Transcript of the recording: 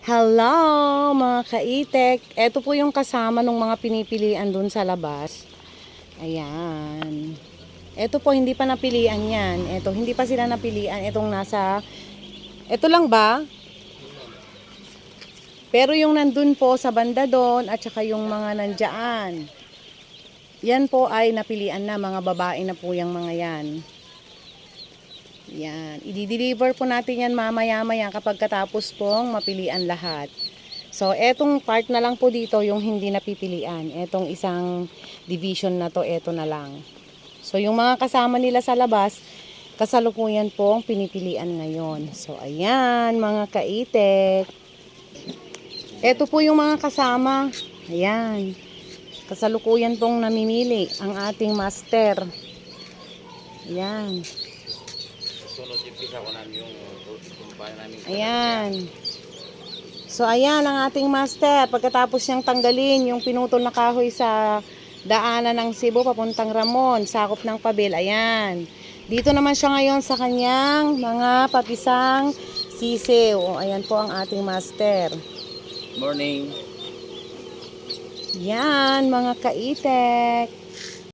Hello mga kaitek. Ito po yung kasama ng mga pinipilian dun sa labas. Ayan. Ito po hindi pa napilian yan. Ito hindi pa sila napilian. Itong nasa... Ito lang ba? Pero yung nandun po sa banda doon at saka yung mga nandyan. Yan po ay napilian na. Mga babae na po yung mga yan. Yan. I-deliver po natin yan mamaya-maya kapag katapos pong mapilian lahat. So, etong part na lang po dito yung hindi napipilian. Etong isang division na to, eto na lang. So, yung mga kasama nila sa labas, kasalukuyan pong pinipilian ngayon. So, ayan mga kaitek. Eto po yung mga kasama. Ayan. Kasalukuyan pong namimili ang ating master. Ayan. Ayan. So ayan ang ating master. Pagkatapos niyang tanggalin yung pinutol na kahoy sa daanan ng Cebu papuntang Ramon, sakop ng Pabil. Ayan. Dito naman siya ngayon sa kanyang mga papisang sisiw. O, ayan po ang ating master. Morning. Yan mga kaitek.